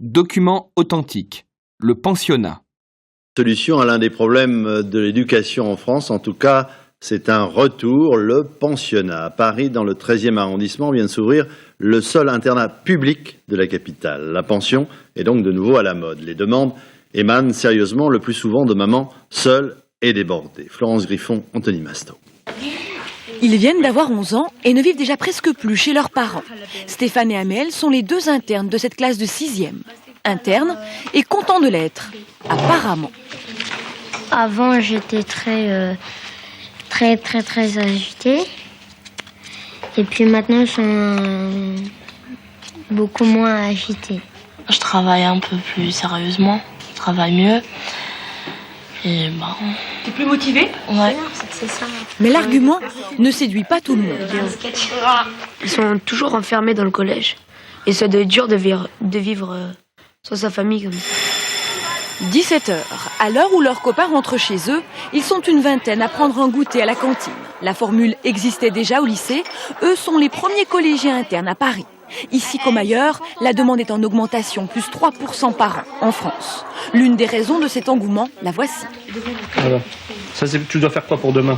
Document authentique, le pensionnat. Solution à l'un des problèmes de l'éducation en France, en tout cas, c'est un retour, le pensionnat. À Paris, dans le 13e arrondissement, vient de s'ouvrir le seul internat public de la capitale. La pension est donc de nouveau à la mode. Les demandes émanent sérieusement le plus souvent de mamans seules et débordées. Florence Griffon, Anthony Masto. Ils viennent d'avoir 11 ans et ne vivent déjà presque plus chez leurs parents. Stéphane et Amel sont les deux internes de cette classe de 6e. Internes et contents de l'être, apparemment. Avant, j'étais très agitée. Et puis maintenant, je suis beaucoup moins agitée. Je travaille un peu plus sérieusement, je travaille mieux. Et T'es plus motivée? Ouais. C'est ça. Mais l'argument ne séduit pas tout le monde. Ils sont toujours enfermés dans le collège. Et ça doit être dur de vivre sans sa famille comme ça. 17h, à l'heure où leurs copains rentrent chez eux, ils sont une vingtaine à prendre un goûter à la cantine. La formule existait déjà au lycée, eux sont les premiers collégiens internes à Paris. Ici comme ailleurs, la demande est en augmentation, plus 3% par an en France. L'une des raisons de cet engouement, la voici. Voilà. Ça, tu dois faire quoi pour demain?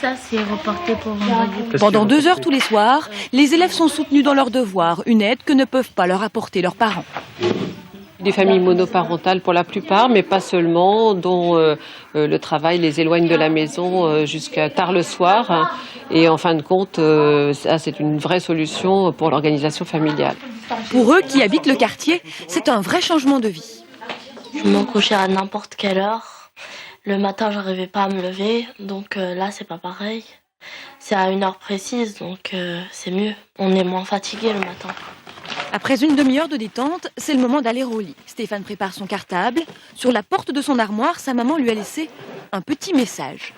Ça, c'est reporté pour vendredi. Pendant 2 heures tous les soirs, les élèves sont soutenus dans leurs devoirs, une aide que ne peuvent pas leur apporter leurs parents. Des familles monoparentales pour la plupart, mais pas seulement, dont le travail les éloigne de la maison jusqu'à tard le soir. Et en fin de compte, c'est une vraie solution pour l'organisation familiale. Pour eux qui habitent le quartier, c'est un vrai changement de vie. Je me couchais à n'importe quelle heure. Le matin, j'arrivais pas à me lever, donc là, c'est pas pareil. C'est à une heure précise, donc c'est mieux. On est moins fatigué le matin. Après une demi-heure de détente, c'est le moment d'aller au lit. Stéphane prépare son cartable. Sur la porte de son armoire, sa maman lui a laissé un petit message.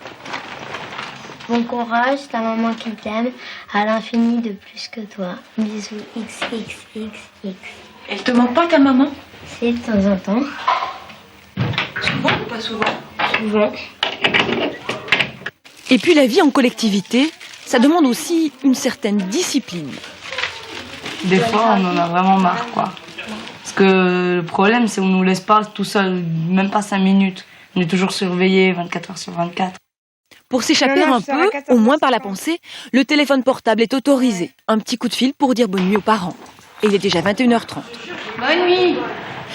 Bon courage, ta maman qui t'aime, à l'infini de plus que toi. Bisous, XXXX. Elle te manque pas ta maman? C'est de temps en temps. Souvent ou pas souvent? Souvent. Et puis la vie en collectivité, ça demande aussi une certaine discipline. Des fois, on en a vraiment marre, quoi. Parce que le problème, c'est qu'on nous laisse pas tout seul, même pas 5 minutes. On est toujours surveillés 24 heures sur 24. Pour s'échapper un peu, au moins par la pensée, le téléphone portable est autorisé. Un petit coup de fil pour dire bonne nuit aux parents. Et il est déjà 21h30. Bonne nuit.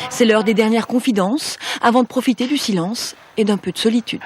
C'est l'heure des dernières confidences, avant de profiter du silence et d'un peu de solitude.